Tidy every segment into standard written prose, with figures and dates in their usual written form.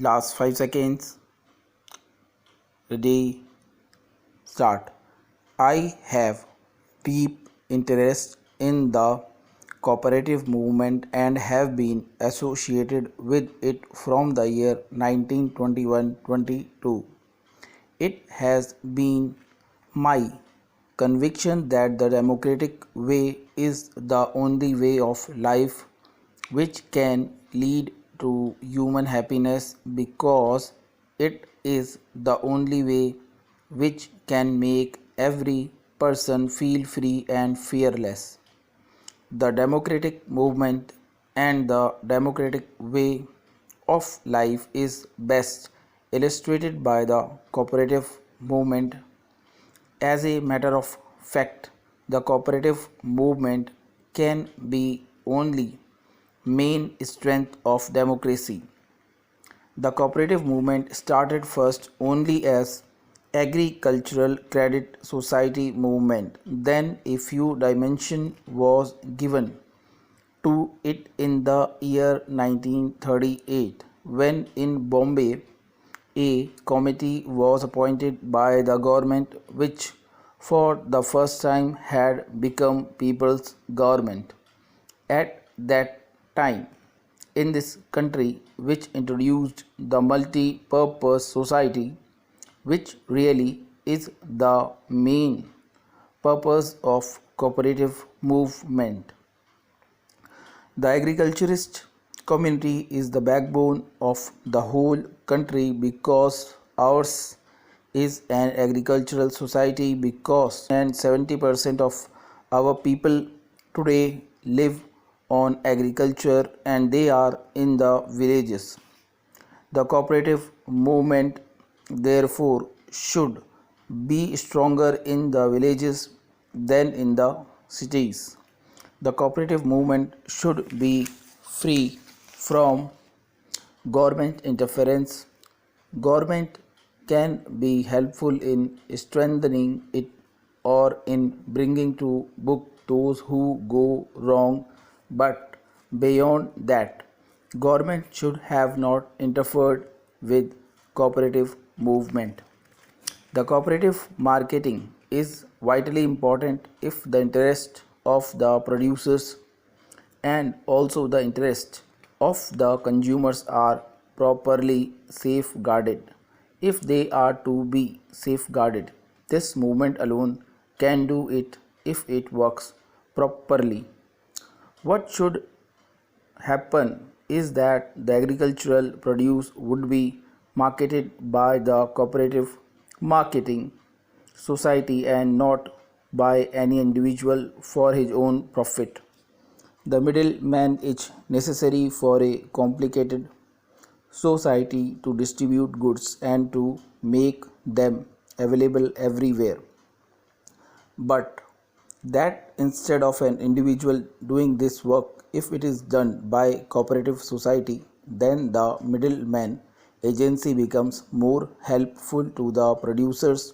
Last 5 seconds. Ready, start. I have deep interest in the cooperative movement and have been associated with it from the year 1921-22. It has been my conviction that the democratic way is the only way of life which can lead to human happiness because it is the only way which can make every person feel free and fearless. The democratic movement and the democratic way of life is best illustrated by the cooperative movement. As a matter of fact, the cooperative movement can be only main strength of democracy. The cooperative movement started first only as agricultural credit society movement. Then a few dimension was given to it in the year 1938 when in Bombay a committee was appointed by the government which for the first time had become people's government. At that time in this country which introduced the multi-purpose society which really is the main purpose of cooperative movement. The agriculturist community is the backbone of the whole country because ours is an agricultural society because and 70% of our people today live on agriculture and they are in the villages. The cooperative movement therefore should be stronger in the villages than in the cities. The cooperative movement should be free from government interference. Government can be helpful in strengthening it or in bringing to book those who go wrong, but beyond that, government should have not interfered with cooperative movement. The cooperative marketing is vitally important if the interest of the producers and also the interest of the consumers are properly safeguarded. If they are to be safeguarded, this movement alone can do it if it works properly. What should happen is that the agricultural produce would be marketed by the cooperative marketing society and not by any individual for his own profit. The middleman is necessary for a complicated society to distribute goods and to make them available everywhere. But that instead of an individual doing this work, if it is done by cooperative society, then the middleman agency becomes more helpful to the producers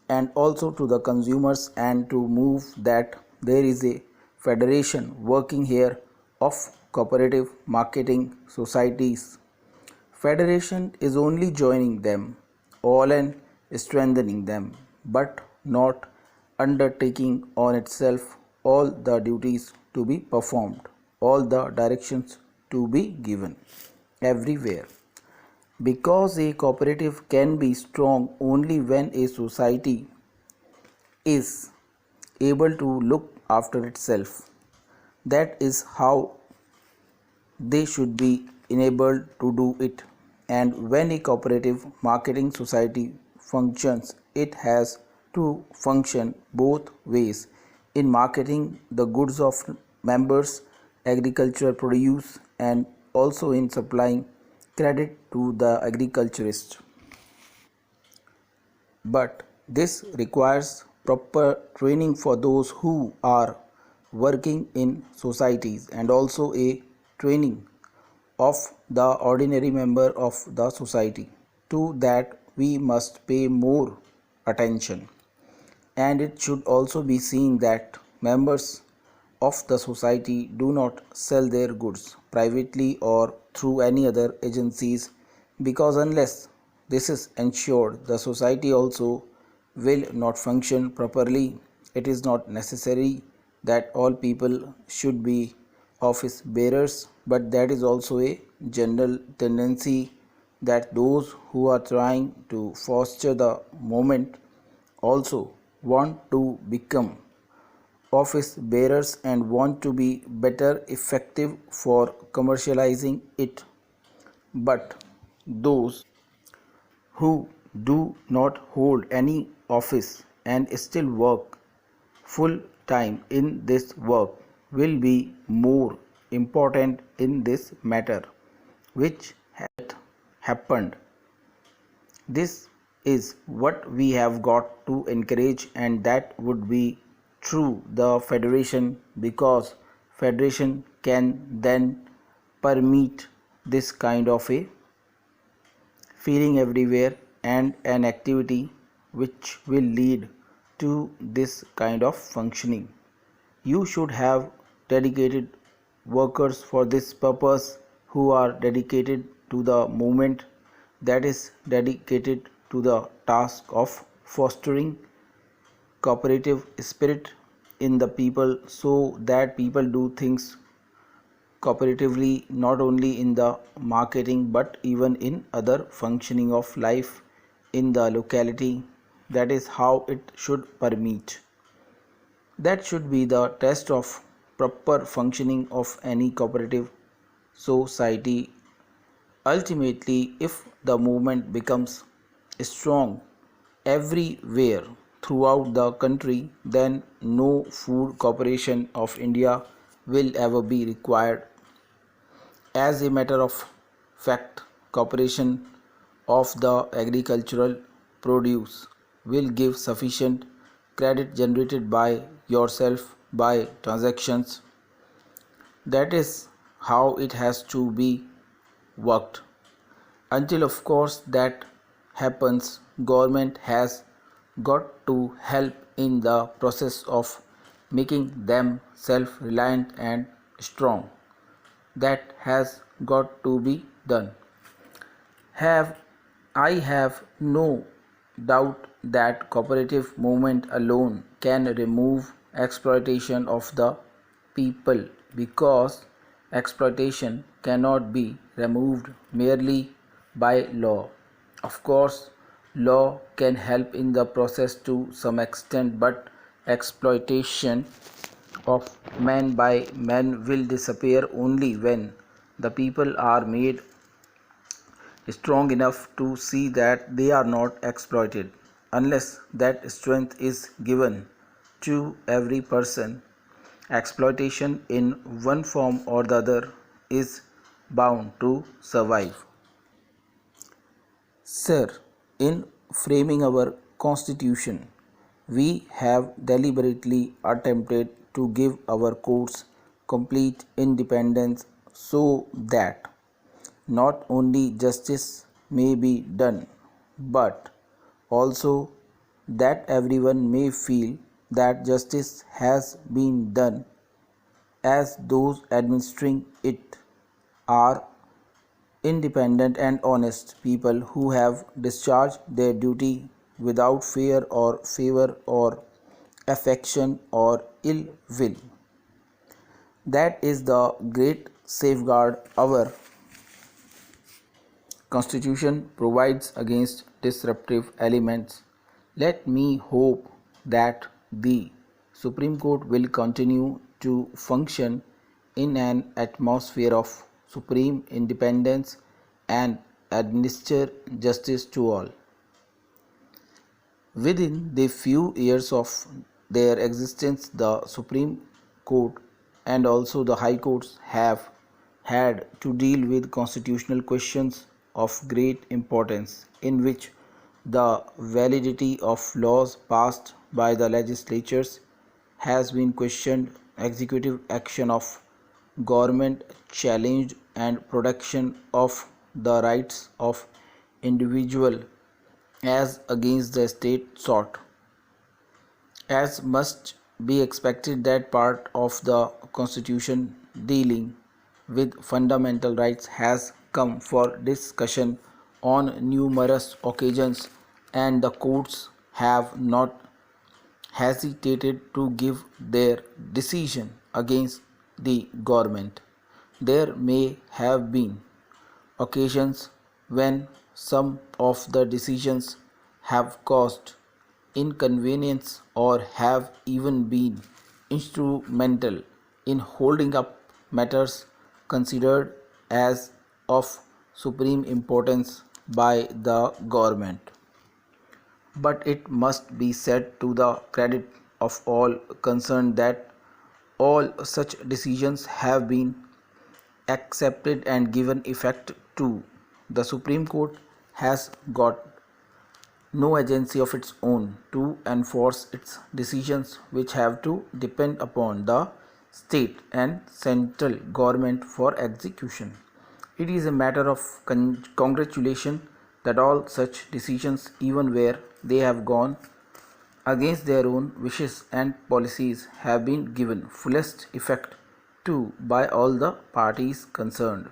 and also to the consumers and to move that there is a federation working here of cooperative marketing societies. Federation is only joining them all and strengthening them, but not undertaking on itself all the duties to be performed, all the directions to be given everywhere. Because a cooperative can be strong only when a society is able to look after itself. That is how they should be enabled to do it. And when a cooperative marketing society functions, it has to function both ways in marketing the goods of members, agricultural produce, and also in supplying credit to the agriculturist. But this requires proper training for those who are working in societies and also a training of the ordinary member of the society. To that we must pay more attention, and it should also be seen that members of the society do not sell their goods privately or through any other agencies because unless this is ensured, the society also will not function properly. It is not necessary that all people should be office bearers, but that is also a general tendency that those who are trying to foster the movement also want to become office bearers and want to be better effective for commercializing it. But those who do not hold any office and still work full time in this work will be more important in this matter, which had happened. This is what we have got to encourage, and that would be through the federation, because federation can then permit this kind of a feeling everywhere and an activity which will lead to this kind of functioning. You should have dedicated workers for this purpose who are dedicated to the movement, that is dedicated to the task of fostering cooperative spirit in the people, so that people do things cooperatively, not only in the marketing but even in other functioning of life in the locality. That is how it should permeate. That should be the test of proper functioning of any cooperative society. Ultimately, if the movement becomes strong everywhere throughout the country, then no food corporation of India will ever be required. As a matter of fact, corporation of the agricultural produce will give sufficient credit generated by yourself by transactions. That is how it has to be worked. Until of course that happens, government has got to help in the process of making them self-reliant and strong. That has got to be done. Have I have no doubt that cooperative movement alone can remove exploitation of the people, because exploitation cannot be removed merely by law. Of course, law can help in the process to some extent, but exploitation of man by man will disappear only when the people are made strong enough to see that they are not exploited. Unless that strength is given to every person, exploitation in one form or the other is bound to survive. Sir, in framing our constitution, we have deliberately attempted to give our courts complete independence so that not only justice may be done, but also that everyone may feel that justice has been done, as those administering it are independent and honest people who have discharged their duty without fear or favor or affection or ill will. That is the great safeguard our Constitution provides against disruptive elements. Let me hope that the Supreme Court will continue to function in an atmosphere of supreme independence and administer justice to all. Within the few years of their existence, the Supreme Court and also the High Courts have had to deal with constitutional questions of great importance, in which the validity of laws passed by the legislatures has been questioned, executive action of government challenged, and protection of the rights of individual as against the state sought. As must be expected, that part of the constitution dealing with fundamental rights has come for discussion on numerous occasions, and the courts have not hesitated to give their decision against the government. There may have been occasions when some of the decisions have caused inconvenience or have even been instrumental in holding up matters considered as of supreme importance by the government. But it must be said to the credit of all concerned that all such decisions have been accepted and given effect to. The Supreme Court has got no agency of its own to enforce its decisions, which have to depend upon the state and central government for execution. It is a matter of congratulation that all such decisions, even where they have gone against their own wishes and policies, have been given fullest effect to by all the parties concerned.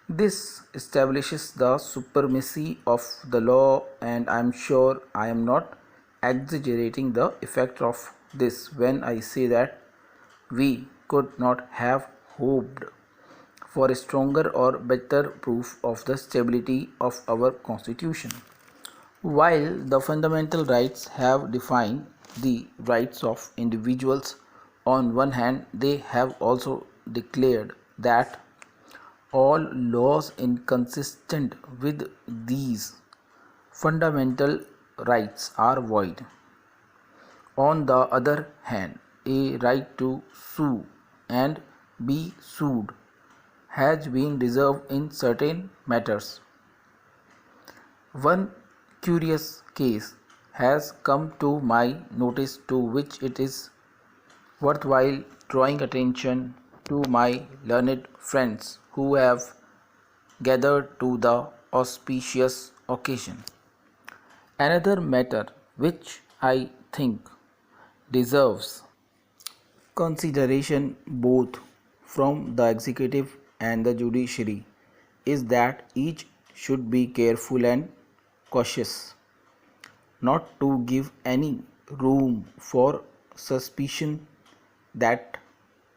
This establishes the supremacy of the law, and I am sure I am not exaggerating the effect of this when I say that we could not have hoped for a stronger or better proof of the stability of our Constitution. While the fundamental rights have defined the rights of individuals on one hand, they have also declared that all laws inconsistent with these fundamental rights are void. On the other hand, a right to sue and be sued has been reserved in certain matters. One curious case has come to my notice, to which it is worthwhile drawing attention to my learned friends who have gathered to the auspicious occasion. Another matter which I think deserves consideration both from the executive and the judiciary is that each should be careful and cautious not to give any room for suspicion that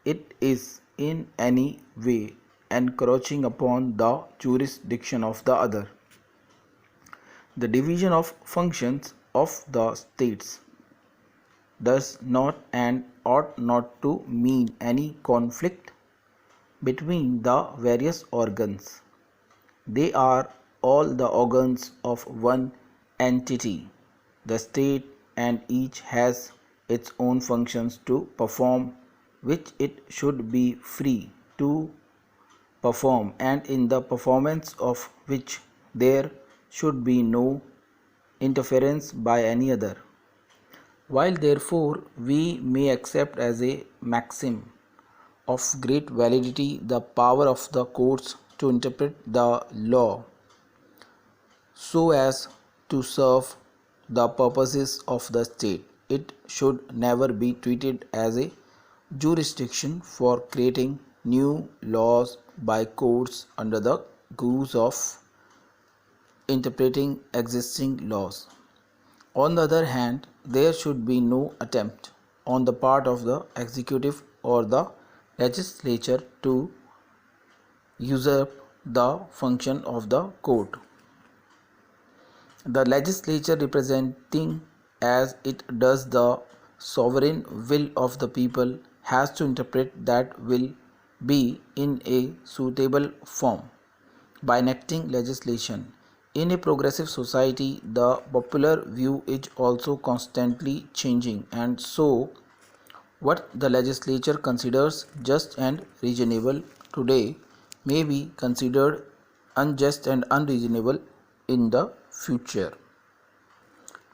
it is in any way encroaching upon the jurisdiction of the other. The division of functions of the states does not and ought not to mean any conflict between the various organs. They are all the organs of one entity, the state, and each has its own functions to perform, which it should be free to perform, and in the performance of which there should be no interference by any other. While therefore we may accept as a maxim of great validity the power of the courts to interpret the law so as to serve the purposes of the state, it should never be treated as a jurisdiction for creating new laws by courts under the guise of interpreting existing laws. On the other hand, there should be no attempt on the part of the executive or the legislature to usurp the function of the court. The legislature, representing as it does the sovereign will of the people, has to interpret that will be in a suitable form by enacting legislation. In a progressive society, the popular view is also constantly changing, and so what the legislature considers just and reasonable today may be considered unjust and unreasonable in the future.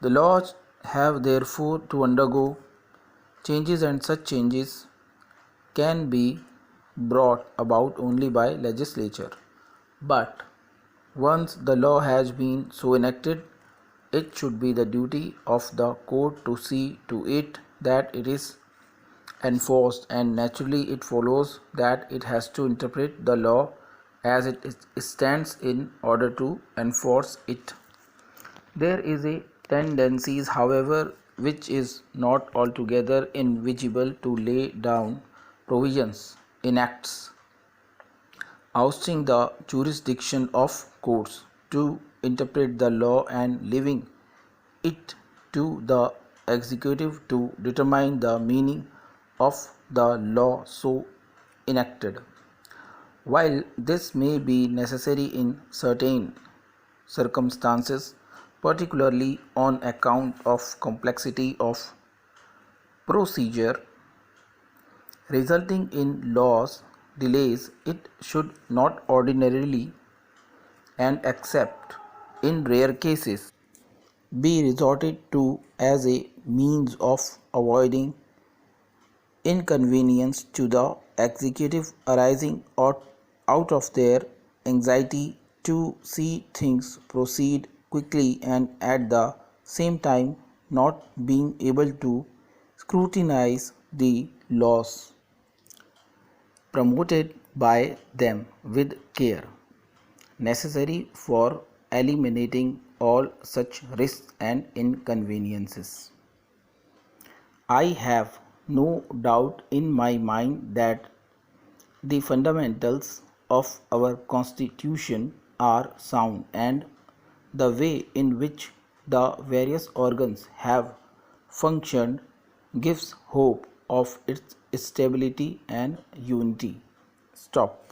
The laws have therefore to undergo changes, and such changes can be brought about only by legislature. But once the law has been so enacted, it should be the duty of the court to see to it that it is enforced, and naturally it follows that it has to interpret the law as it stands in order to enforce it. There is a tendency, however, which is not altogether invisible, to lay down provisions in acts ousting the jurisdiction of courts to interpret the law and leaving it to the executive to determine the meaning of the law so enacted. While this may be necessary in certain circumstances, particularly on account of complexity of procedure resulting in laws delays, it should not ordinarily, and except in rare cases, be resorted to as a means of avoiding inconvenience to the executive arising out of their anxiety to see things proceed quickly and at the same time not being able to scrutinize the laws promoted by them with care necessary for eliminating all such risks and inconveniences. I have no doubt in my mind that the fundamentals of our Constitution are sound, and the way in which the various organs have functioned gives hope of its stability and unity. Stop.